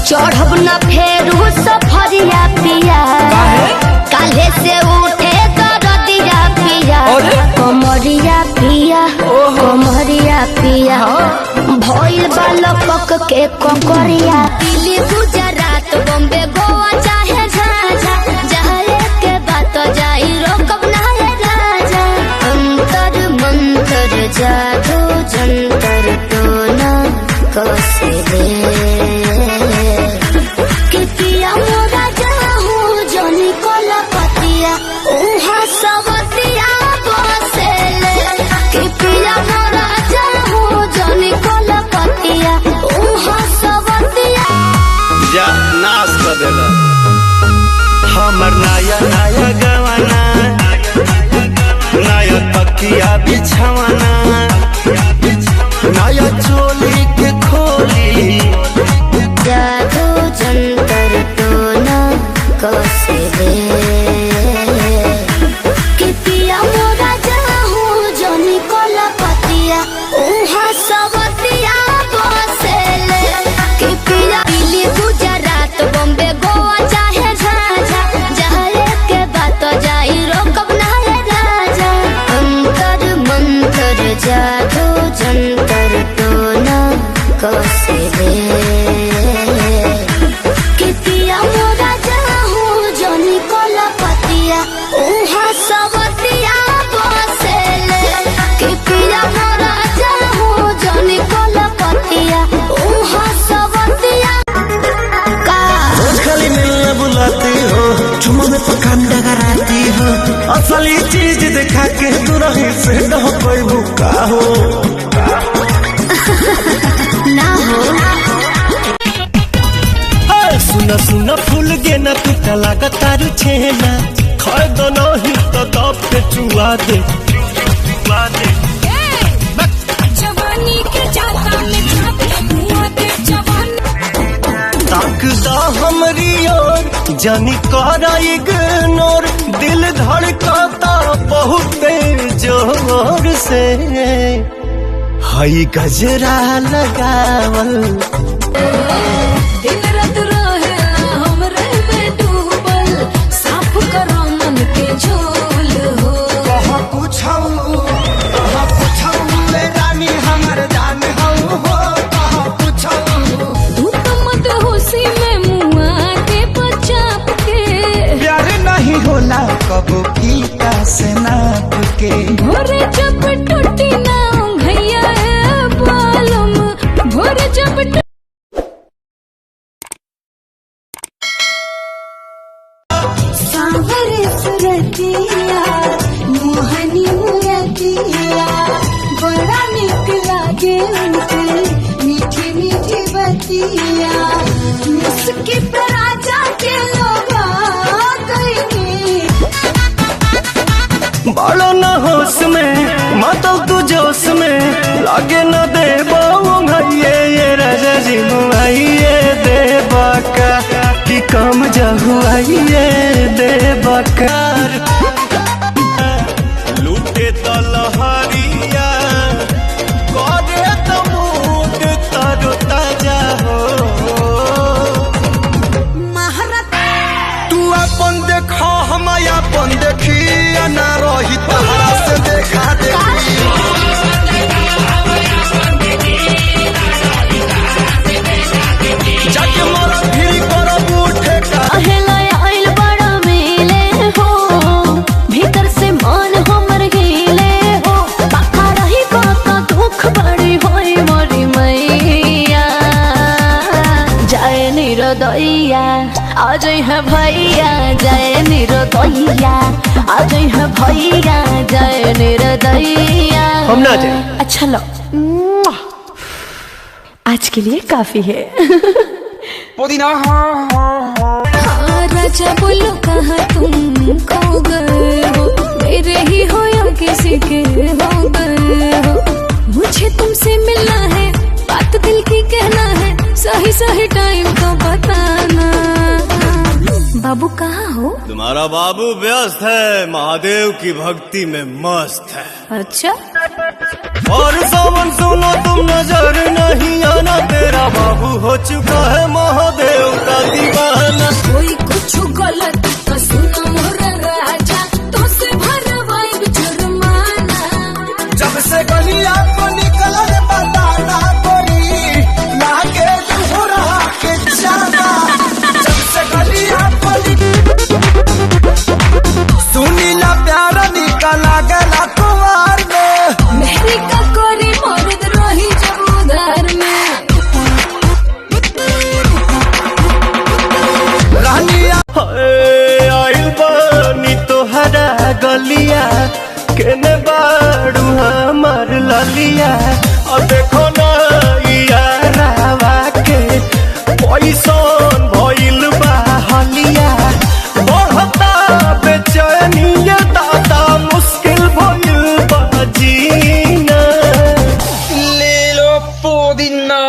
चढ़ब न फेरू सफरिया पिया काले से उठे दरदिया पिया कमरिया पिया कमरिया पिया भइल बालक के ककरिया दिल्ली गुजरात बॉम्बे गोवा चाहे झाझा जाए के बात जाई रोकब ना राजा अंतर मंतर जादू जंतर तो ना कसे दे कि पिया मोरा जाहू जनी कोला पतिया उहा सवतिया बसेले कि पिया मोरा जाहू जनी कोला पतिया उहा सवतिया जा नाश कर देला हमर नया नया गवाना नया तकिया बिछवाना नया चोली के खोली जादू जंतर तो ना कसे दे कि पिया मोरा जाहू जनी कोला पतिया उहा सवतिया बसेले कि पिया दिल्ली गुजरात बॉम्बे गोवा चाहे झाझा जाए के बात जाई रोकब ना राजा अंतर मंतर जादू जंतर तो ना कसे दे कि पिया मोरा जाहू जनी कोला पतिया उहा सवतिया बसेले कि पिया मोरा जाहू जनी कोला पतिया उहा सवतिया का रोज खाली मिलने बुलाती हो चुम्मा में पकांडा कराती हो असली चीज दिखा के तू रही से न कोई भूखा हो ना हो सुना सुना फूल गे ना तू कला का तारू छेना खर दो नहीं तो दब पे चुआ दे जवानी के जाता में झांक मुआ दे जवान ताक दा हमरी ओर जानी करा इग्नोर दिल धड़काता बहुत जोर से हई गजरा लगावल दिन रात रहे हमरे में डूबल साफ करो मन के झोल हो कहाँ पूछाऊं ले रानी हमर जान हो कहाँ पूछाऊं तू तो मत होशी में मुआ के बचाप के प्यार नहीं होला कबो फीता से नाप के भोरे जब टूटी ना भैया बालम भोरे जब सांवरे सुरतिया मोहनी मुरतिया बड़ा निक लागे उनके मीठी मीठी बतिया मुस्की पर आजा के लोग गए बालो न होश में मातल तू जोश में लागे न दे ये राजा जी मुआइए दे बाका कि कम जहुआइए दे बकार लूटे तो लहरिया करे तो मूड तरो ताजा हो तू अपन देखो हम अपन देखी ना रही पहाड़ा से देखा देखी जाके मोरा फिर करब उठे का अहेला आइल बड़ा मिले हो भीतर से मन हमर हिले हो बाका रही बाका दुख बड़ी होई मोरी मैया जाए निरोदैया आज है भैया जाए निरोदैया आज है भैया जाए निरोदैया हम ना जाए अच्छा लो आज के लिए काफी है पुदीना राजा बोलो कहाँ तुम खो गए हो मेरे ही हो या किसी के हो गए हो मुझे तुमसे मिलना है बात दिल की कहना है सही सही टाइम तो बताना बाबू कहाँ हो तुम्हारा बाबू व्यस्त है महादेव की भक्ति में मस्त है अच्छा और सावन सुनो तुम नजर नहीं आना तेरा बाबू हो चुका है महादेव दीवाना। कोई कुछ गलत तो सुनो मोर राजा, तो से भरवाई जुर्माना। जब से गलिया को निकलल बताना गोरी, लागे दूरा के जाना। जब से गलिया को सुनीला प्यारा निकला गला कुमार में। मेहरी का कोरी मर्द रही जब उधार में। रानिया आइल बानी तोहरा गलिया, केने बाड़ू हमार ललिया। और देखो ना यारावा के पैसन भइल बा हलिया। बढ़ता बेचैनिया दादा, मुश्किल भइल बा जीना। ले लो पुदीना।